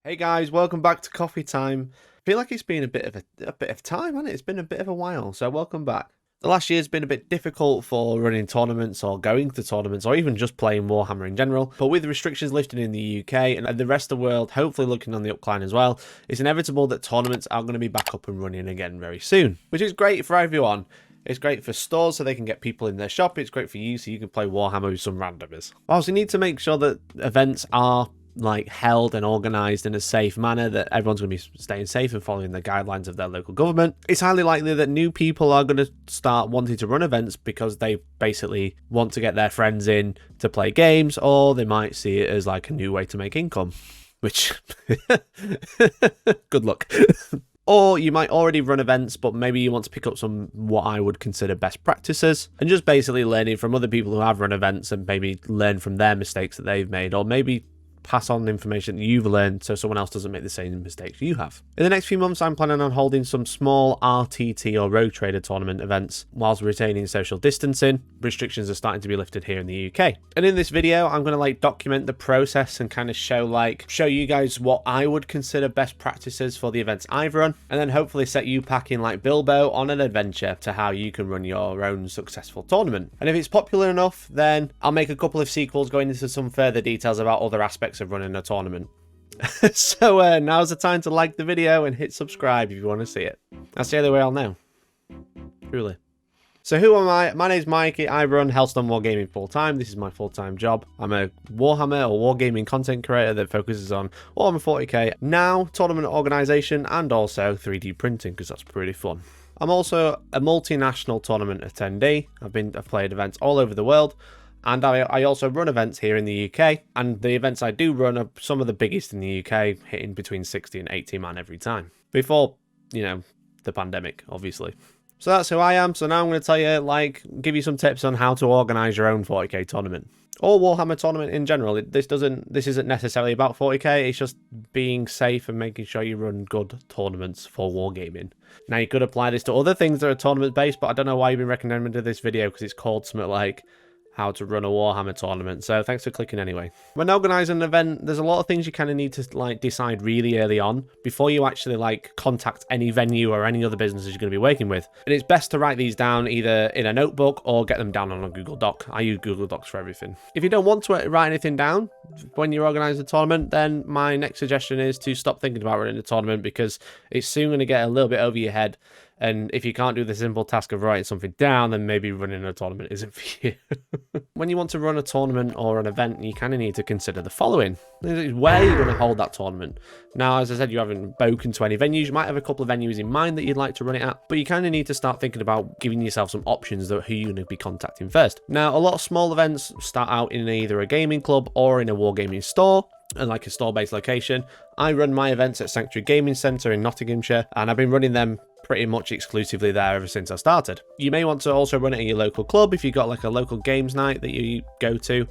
Hey guys, welcome back to Coffee Time. I feel like it's been a bit of time, hasn't it? It's been a bit of a while, so welcome back. The last year's been a bit difficult for running tournaments or going to tournaments or even just playing Warhammer in general, but with restrictions lifted in the UK and the rest of the world hopefully looking on the upcline as well, it's inevitable that tournaments are going to be back up and running again very soon, which is great for everyone. It's great for stores so they can get people in their shop. It's great for you so you can play Warhammer with some randomers. Also, you need to make sure that events are held and organised in a safe manner, that everyone's going to be staying safe and following the guidelines of their local government. It's highly likely that new people are going to start wanting to run events because they basically want to get their friends in to play games, or they might see it as like a new way to make income, which good luck. Or you might already run events, but maybe you want to pick up some what I would consider best practices and just basically learning from other people who have run events and maybe learn from their mistakes that they've made, or maybe pass on the information that you've learned so someone else doesn't make the same mistakes you have. In the next few months, I'm planning on holding some small RTT or Rogue Trader tournament events whilst retaining social distancing. Restrictions are starting to be lifted here in the UK. And in this video, I'm going to document the process and kind of show you guys what I would consider best practices for the events I've run, and then hopefully set you packing like Bilbo on an adventure to how you can run your own successful tournament. And if it's popular enough, then I'll make a couple of sequels going into some further details about other aspects of running a tournament. So now's the time to like the video and hit subscribe if you want to see it. That's the only way I'll know. Truly. So who am I? My name's Mikey. I run Hellstormwargaming full-time. This is my full-time job. I'm a Warhammer or Wargaming content creator that focuses on Warhammer 40k, now tournament organisation, and also 3D printing, because that's pretty fun. I'm also a multinational tournament attendee. I've played events all over the world. And I also run events here in the UK, and the events I do run are some of the biggest in the UK, hitting between 60 and 80 man every time. Before, the pandemic, obviously. So that's who I am. So now I'm going to tell you, give you some tips on how to organise your own 40k tournament. Or Warhammer tournament in general. This isn't necessarily about 40k, it's just being safe and making sure you run good tournaments for Wargaming. Now you could apply this to other things that are tournament based, but I don't know why you've been recommended this video, because it's called something like how to run a Warhammer tournament, so thanks for clicking anyway. When organising an event, there's a lot of things you kind of need to decide really early on before you actually contact any venue or any other businesses you're going to be working with. And it's best to write these down either in a notebook or get them down on a Google Doc. I use Google Docs for everything. If you don't want to write anything down when you're organising a tournament, then my next suggestion is to stop thinking about running a tournament, because it's soon going to get a little bit over your head. And if you can't do the simple task of writing something down, then maybe running a tournament isn't for you. When you want to run a tournament or an event, you kind of need to consider the following. Where you're going to hold that tournament. Now, as I said, you haven't spoken to any venues. You might have a couple of venues in mind that you'd like to run it at, but you kind of need to start thinking about giving yourself some options of who you're going to be contacting first. Now, a lot of small events start out in either a gaming club or in a Wargaming store, and like a store-based location. I run my events at Sanctuary Gaming Centre in Nottinghamshire, and I've been running them pretty much exclusively there ever since I started. You may want to also run it in your local club if you've got a local games night that you go to.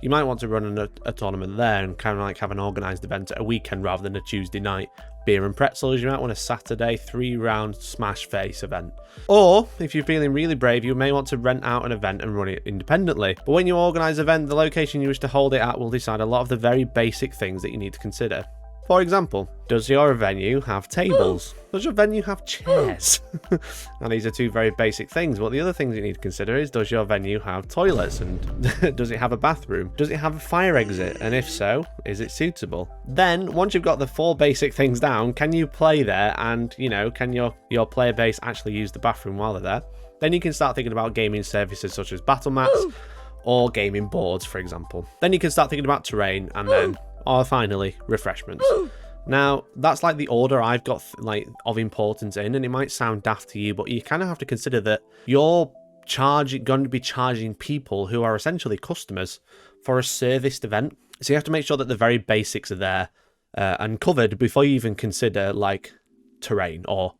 You might want to run a tournament there and kind of have an organised event at a weekend rather than a Tuesday night beer and pretzels. You might want a Saturday 3-round smash face event. Or if you're feeling really brave, you may want to rent out an event and run it independently. But when you organise an event, the location you wish to hold it at will decide a lot of the very basic things that you need to consider. For example, does your venue have tables? Does your venue have chairs? Now, these are two very basic things, but the other things you need to consider is, does your venue have toilets? And does it have a bathroom? Does it have a fire exit? And if so, is it suitable? Then, once you've got the 4 basic things down, can you play there? And, can your player base actually use the bathroom while they're there? Then you can start thinking about gaming services such as battle mats or gaming boards, for example. Then you can start thinking about terrain, and then or finally, refreshments. Now, that's the order I've got of importance in, and it might sound daft to you, but you kind of have to consider that you're going to be charging people who are essentially customers for a serviced event. So you have to make sure that the very basics are there and covered before you even consider terrain or,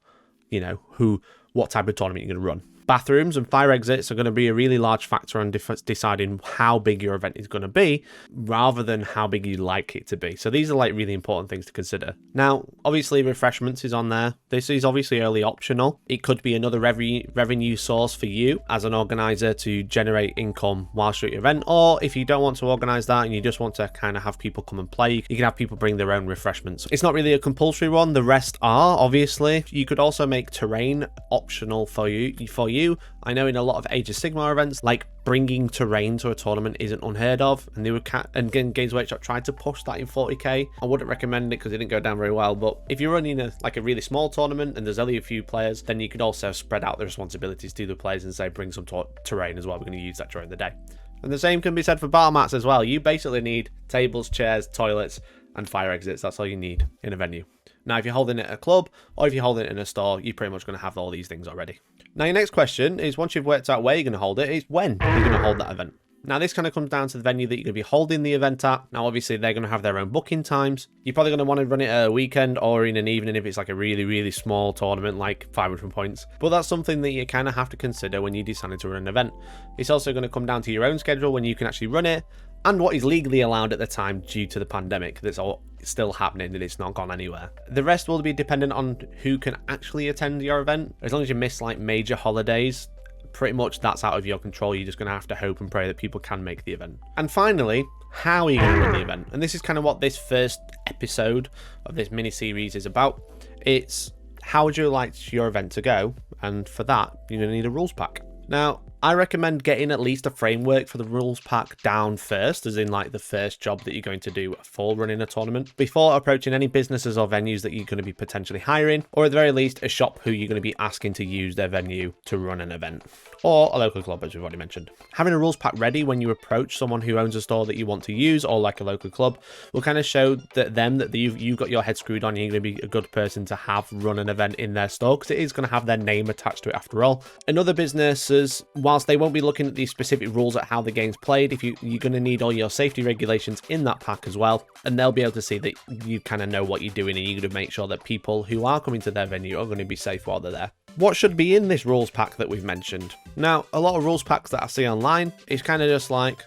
what type of tournament you're going to run. Bathrooms and fire exits are going to be a really large factor on deciding how big your event is going to be, rather than how big you'd like it to be. So these are like really important things to consider. Now, obviously refreshments is on there. This is obviously early optional. It could be another revenue source for you as an organizer to generate income whilst you're at your event. Or if you don't want to organize that and you just want to kind of have people come and play, you can have people bring their own refreshments. It's not really a compulsory one. The rest are, obviously. You could also make terrain optional for you. I know in a lot of Age of Sigmar events, like bringing terrain to a tournament isn't unheard of, and they were Games Workshop tried to push that in 40k. I wouldn't recommend it because it didn't go down very well, but if you're running a really small tournament and there's only a few players, then you could also spread out the responsibilities to the players and say bring some terrain as well. We're going to use that during the day. And the same can be said for battle mats as well. You basically need tables, chairs, toilets, and fire exits. That's all you need in a venue. Now, if you're holding it at a club or if you're holding it in a store, you're pretty much going to have all these things already. Now, your next question is, once you've worked out where you're going to hold it, is when you're going to hold that event. Now, this kind of comes down to the venue that you're going to be holding the event at. Now, obviously, they're going to have their own booking times. You're probably going to want to run it at a weekend or in an evening if it's like a really, really small tournament, like 500 points. But that's something that you kind of have to consider when you decide to run an event. It's also going to come down to your own schedule when you can actually run it, and what is legally allowed at the time due to the pandemic that's all still happening and it's not gone anywhere. The rest will be dependent on who can actually attend your event. As long as you miss like major holidays, pretty much that's out of your control. You're just going to have to hope and pray that people can make the event. And finally, how are you going to run the event? And this is kind of what this first episode of this mini series is about. It's how would you like your event to go? And for that, you're going to need a rules pack. Now, I recommend getting at least a framework for the rules pack down first, as in like the first job that you're going to do for running a tournament, before approaching any businesses or venues that you're going to be potentially hiring, or at the very least a shop who you're going to be asking to use their venue to run an event, or a local club, as we've already mentioned. Having a rules pack ready when you approach someone who owns a store that you want to use, or like a local club, will kind of show that you've got your head screwed on, you're going to be a good person to have run an event in their store, because it is going to have their name attached to it after all. And other businesses, whilst they won't be looking at these specific rules at how the game's played, you're going to need all your safety regulations in that pack as well, and they'll be able to see that you kind of know what you're doing, and you're going to make sure that people who are coming to their venue are going to be safe while they're there. What should be in this rules pack that we've mentioned? Now, a lot of rules packs that I see online is kind of just like,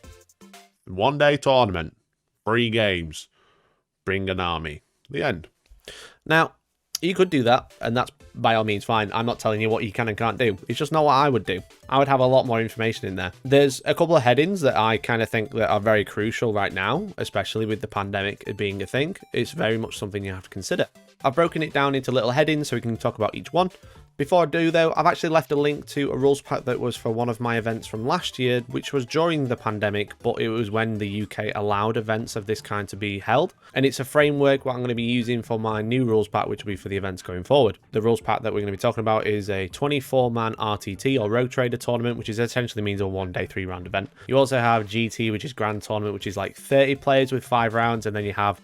1 day tournament, 3 games, bring an army, the end. Now, you could do that, and that's by all means fine. I'm not telling you what you can and can't do. It's just not what I would do. I would have a lot more information in there. There's a couple of headings that I kind of think that are very crucial right now, especially with the pandemic being a thing. It's very much something you have to consider. I've broken it down into little headings so we can talk about each one. Before I do though, I've actually left a link to a rules pack that was for one of my events from last year, which was during the pandemic, but it was when the UK allowed events of this kind to be held. And it's a framework what I'm going to be using for my new rules pack, which will be for the events going forward. The rules pack that we're going to be talking about is a 24-man RTT or Rogue Trader tournament, which is essentially means a 1 day 3 round event. You also have GT, which is Grand Tournament, which is like 30 players with 5 rounds, and then you have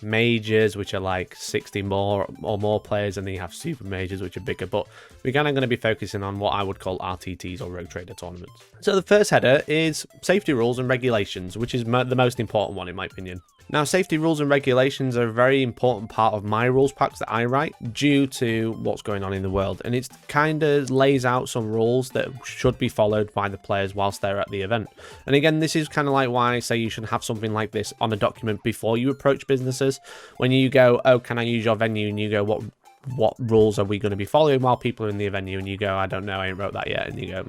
majors, which are like 60 more or more players, and then you have super majors, which are bigger. But we're kind of going to be focusing on what I would call RTTs or Rogue Trader tournaments. So the first header is safety rules and regulations, which is the most important one in my opinion. Now, safety rules and regulations are a very important part of my rules packs that I write due to what's going on in the world, and it kind of lays out some rules that should be followed by the players whilst they're at the event. And again, this is kind of like why I say you should have something like this on a document before you approach businesses. When you go, oh, can I use your venue? And you go, what rules are we going to be following while people are in the venue? And you go, I don't know, I ain't wrote that yet. And you go,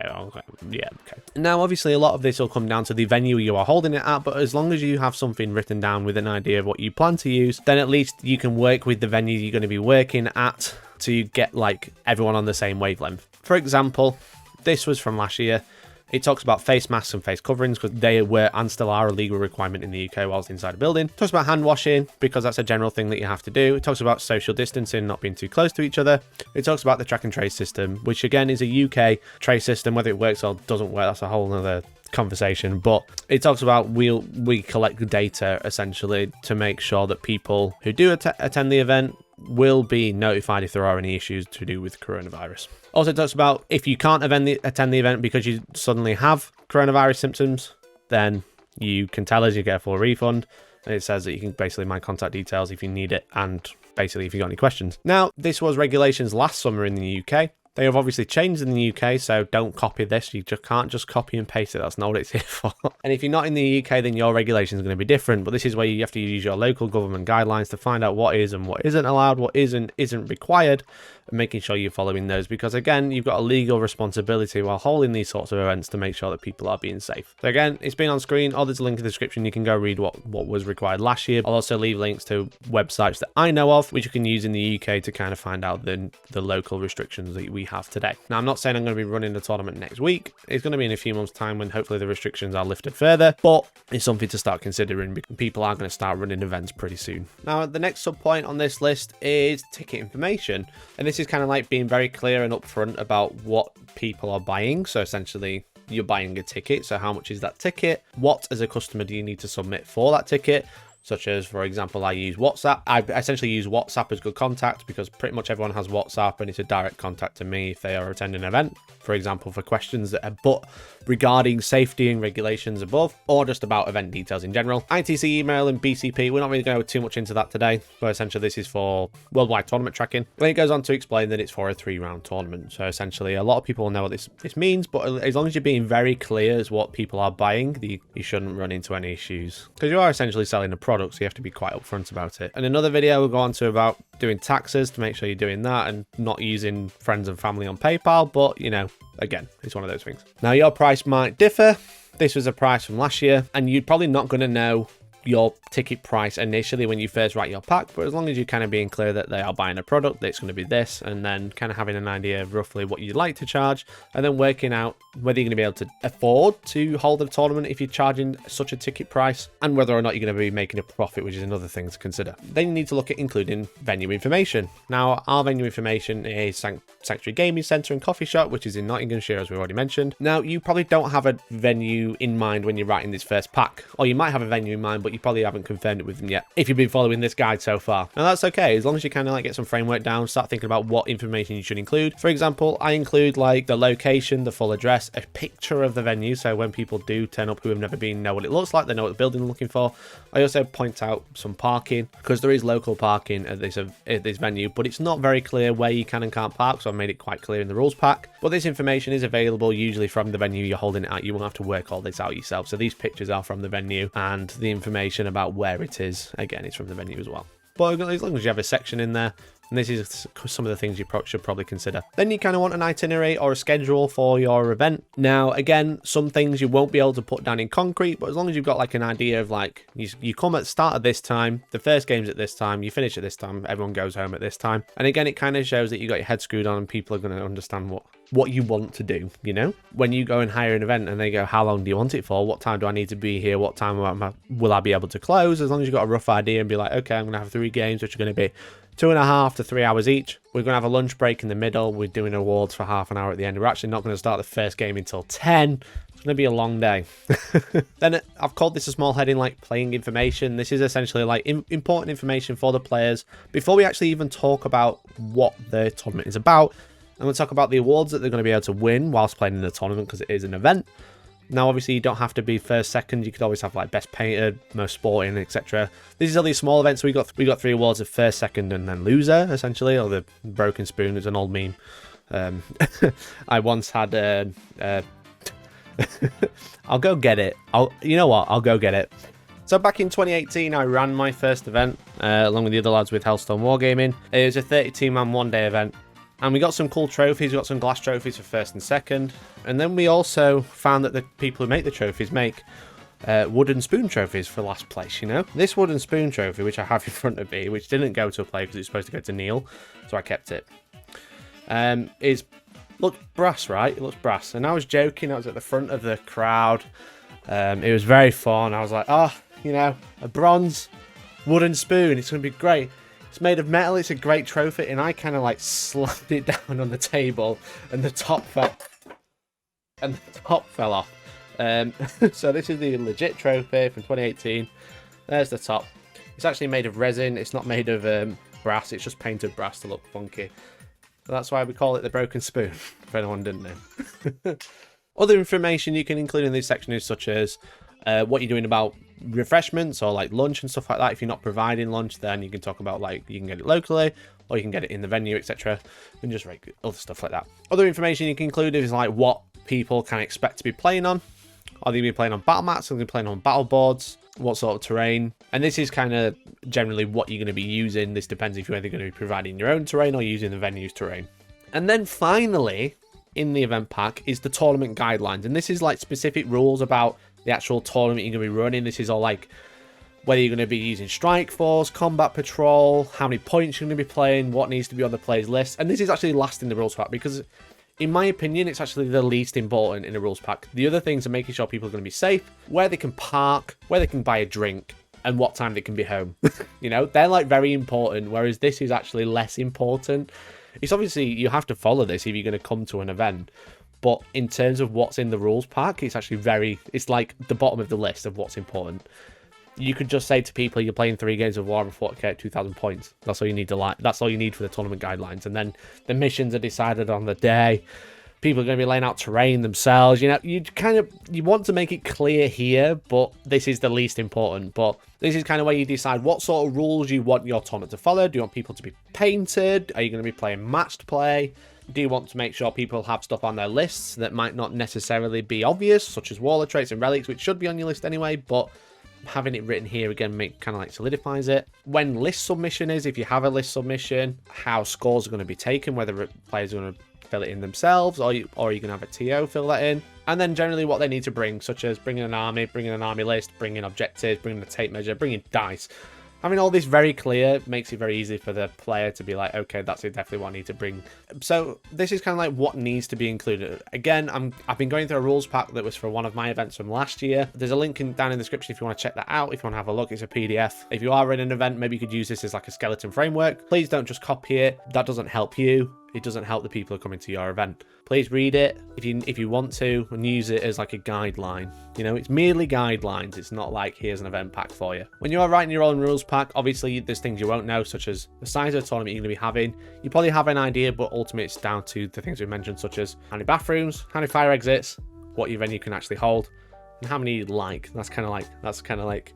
okay. Now, obviously, a lot of this will come down to the venue you are holding it at, but as long as you have something written down with an idea of what you plan to use, then at least you can work with the venue you're going to be working at to get like everyone on the same wavelength. For example, this was from last year. It talks about face masks and face coverings because they were and still are a legal requirement in the UK whilst inside a building. It talks about hand washing because that's a general thing that you have to do. It talks about social distancing, not being too close to each other. It talks about the track and trace system, which again is a UK trace system. Whether it works or doesn't work, that's a whole other conversation. But it talks about we collect data essentially to make sure that people who do attend the event will be notified if there are any issues to do with coronavirus. Also talks about if you can't attend the event because you suddenly have coronavirus symptoms, then you can tell us, you get a full refund. And it says that you can basically my contact details if you need it, and basically if you got any questions. Now, this was regulations last summer in the UK. They have obviously changed in the UK, so don't copy this. You just can't just copy and paste it. That's not what it's here for. And if you're not in the UK, then your regulations are going to be different. But this is where you have to use your local government guidelines to find out what is and what isn't allowed, what isn't required, and making sure you're following those. Because again, you've got a legal responsibility while holding these sorts of events to make sure that people are being safe. So again, it's been on screen, or there's a link in the description. You can go read what was required last year. I'll also leave links to websites that I know of, which you can use in the UK to kind of find out the local restrictions that we have today. Now, I'm not saying I'm going to be running the tournament next week. It's going to be in a few months' time when hopefully the restrictions are lifted further, but it's something to start considering because people are going to start running events pretty soon. Now, the next sub point on this list is ticket information. And this is kind of like being very clear and upfront about what people are buying. So essentially, you're buying a ticket. So how much is that ticket? What, as a customer, do you need to submit for that ticket? Such as, for example, I use WhatsApp. I essentially use WhatsApp as good contact because pretty much everyone has WhatsApp and it's a direct contact to me if they are attending an event, for example, for questions that are but regarding safety and regulations above, or just about event details in general. ITC email and BCP, we're not really going to go too much into that today, but essentially this is for worldwide tournament tracking. Then it goes on to explain that it's for a 3-round tournament. So essentially a lot of people will know what this means, but as long as you're being very clear as what people are buying, you shouldn't run into any issues because you are essentially selling a product, so you have to be quite upfront about it. And another video we'll go on to about doing taxes to make sure you're doing that and not using friends and family on PayPal, but you know, again, it's one of those things. Now, your price might differ. This was a price from last year, and you're probably not going to know your ticket price initially when you first write your pack, but as long as you're kind of being clear that they are buying a product, that it's going to be this, and then kind of having an idea of roughly what you'd like to charge, and then working out whether you're going to be able to afford to hold a tournament if you're charging such a ticket price, and whether or not you're going to be making a profit, which is another thing to consider. Then you need to look at including venue information. Now, our venue information is Sanctuary Gaming Centre and Coffee Shop, which is in Nottinghamshire, as we already mentioned. Now, you probably don't have a venue in mind when you're writing this first pack, or you might have a venue in mind, but you probably haven't confirmed it with them yet if you've been following this guide so far. And that's okay, as long as you kind of like get some framework down, start thinking about what information you should include. For example, I include like the location, the full address, a picture of the venue, so when people do turn up who have never been, know what it looks like, they know what the building they're looking for. I also point out some parking, because there is local parking at this venue, but it's not very clear where you can and can't park, so I made it quite clear in the rules pack. But this information is available usually from the venue you're holding it at. You won't have to work all this out yourself. So these pictures are from the venue, and the information about where it is, again, it's from the venue as well. But as long as you have a section in there, and this is some of the things you should probably consider. Then you kind of want an itinerary or a schedule for your event. Now, again, some things you won't be able to put down in concrete, but as long as you've got like an idea of like, you come at the start at this time, the first game's at this time, you finish at this time, everyone goes home at this time. And again, it kind of shows that you got your head screwed on and people are going to understand what you want to do, you know? When you go and hire an event and they go, how long do you want it for? What time do I need to be here? What time will I be able to close? As long as you've got a rough idea and be like, okay, I'm going to have 3 games, which are going to be 2.5 to 3 hours each. We're going to have a lunch break in the middle. We're doing awards for half an hour at the end. We're actually not going to start the first game until 10. It's going to be a long day. Then I've called this a small heading like playing information. This is essentially like important information for the players before we actually even talk about what the tournament is about. I'm going to talk about the awards that they're going to be able to win whilst playing in the tournament because it is an event. Now, obviously, you don't have to be first, second. You could always have like best painted, most sporting, etc. This is all these small events. So we got 3 awards of first, second, and then loser, essentially, or the broken spoon. It's an old meme. I once had I'll go get it. You know what? I'll go get it. So back in 2018, I ran my first event along with the other lads with Hellstormwargaming. It was a 32-man one-day event. And we got some cool trophies. We got some glass trophies for first and second. And then we also found that the people who make the trophies make wooden spoon trophies for last place, you know? This wooden spoon trophy, which I have in front of me, which didn't go to a player because it's supposed to go to Neil, so I kept it, looks brass, right? It looks brass. And I was joking. I was at the front of the crowd. It was very fun. I was like, oh, you know, a bronze wooden spoon. It's going to be great. It's made of metal, it's a great trophy, and I kind of like slapped it down on the table, and the top fell off. So this is the legit trophy from 2018. There's the top. It's actually made of resin, it's not made of brass, it's just painted brass to look funky. So that's why we call it the broken spoon, if anyone didn't know. Other information you can include in this section is such as what you're doing about refreshments or like lunch and stuff like that. If you're not providing lunch, then you can talk about like you can get it locally or you can get it in the venue, etc. And just like other stuff like that. Other information you can include is like what people can expect to be playing on. Are they going to be playing on battle mats? Are they going to be playing on battle boards? What sort of terrain? And this is kind of generally what you're going to be using. This depends if you're either going to be providing your own terrain or using the venue's terrain. And then finally, in the event pack is the tournament guidelines. And this is like specific rules about the actual tournament you're going to be running. This is all like whether you're going to be using strike force, combat patrol, how many points you're going to be playing, what needs to be on the players list. And this is actually last in the rules pack because in my opinion, it's actually the least important in a rules pack. The other things are making sure people are going to be safe, where they can park, where they can buy a drink, and what time they can be home. You know, they're like very important, whereas this is actually less important. It's obviously, you have to follow this if you're going to come to an event. But in terms of what's in the rules pack, it's actually it's like the bottom of the list of what's important. You could just say to people you're playing 3 games of Warhammer 40k at 2,000 points. That's all you need to like. That's all you need for the tournament guidelines. And then the missions are decided on the day. People are going to be laying out terrain themselves. You know, you want to make it clear here, but this is the least important. But this is kind of where you decide what sort of rules you want your tournament to follow. Do you want people to be painted? Are you going to be playing matched play? Do you want to make sure people have stuff on their lists that might not necessarily be obvious, such as Warlord traits and relics, which should be on your list anyway, but having it written here again kind of like solidifies it. When list submission is, if you have a list submission, how scores are going to be taken, whether players are going to fill it in themselves or you can have a TO fill that in. And then generally what they need to bring, such as bringing an army list, bringing objectives, bringing a tape measure, bringing dice. Having all this very clear makes it very easy for the player to be like, okay, that's definitely what I need to bring. So this is kind of like what needs to be included. Again, I've been going through a rules pack that was for one of my events from last year. There's a link down in the description if you want to check that out, if you want to have a look. It's a PDF. If you are in an event, maybe you could use this as like a skeleton framework. Please don't just copy it. That doesn't help you. It doesn't help the people who are coming to your event. Please read it if you want to and use it as like a guideline. You know, it's merely guidelines. It's not like here's an event pack for you. When you are writing your own rules pack, obviously there's things you won't know, such as the size of the tournament you're going to be having. You probably have an idea, but ultimately it's down to the things we mentioned, such as how many bathrooms, how many fire exits, what your venue can actually hold, and how many you like. That's kind of like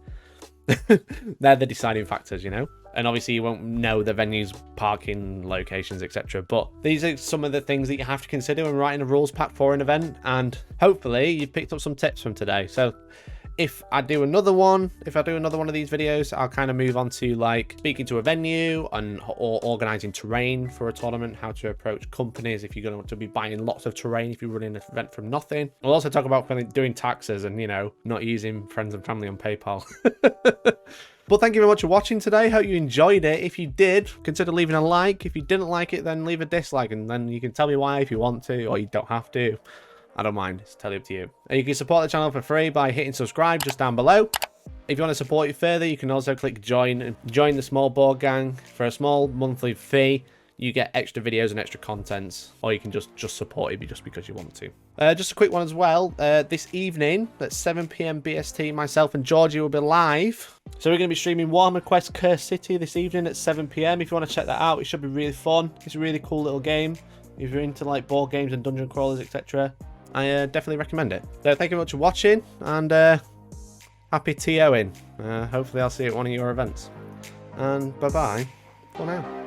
they're the deciding factors, you know. And obviously you won't know the venue's parking locations, etc. But these are some of the things that you have to consider when writing a rules pack for an event. And hopefully you picked up some tips from today. So if I do another one of these videos, I'll kind of move on to like speaking to a venue or organizing terrain for a tournament, how to approach companies if you're going to want to be buying lots of terrain if you're running an event from nothing. We'll also talk about doing taxes and, you know, not using friends and family on PayPal. But thank you very much for watching today. Hope you enjoyed it. If you did, consider leaving a like. If you didn't like it, then leave a dislike, and then you can tell me why if you want to, or you don't have to. I don't mind. It's totally up to you. And you can support the channel for free by hitting subscribe just down below. If you want to support it further, you can also click join and join the small board gang for a small monthly fee. You get extra videos and extra contents, or you can just support it just because you want to. Just a quick one as well. This evening at 7 PM BST, myself and Georgie will be live. So we're going to be streaming Warhammer Quest Cursed City this evening at 7 PM. If you want to check that out, it should be really fun. It's a really cool little game. If you're into like board games and dungeon crawlers, etc., I definitely recommend it. So thank you very much for watching, and happy TOing. Hopefully I'll see you at one of your events. And bye-bye for now.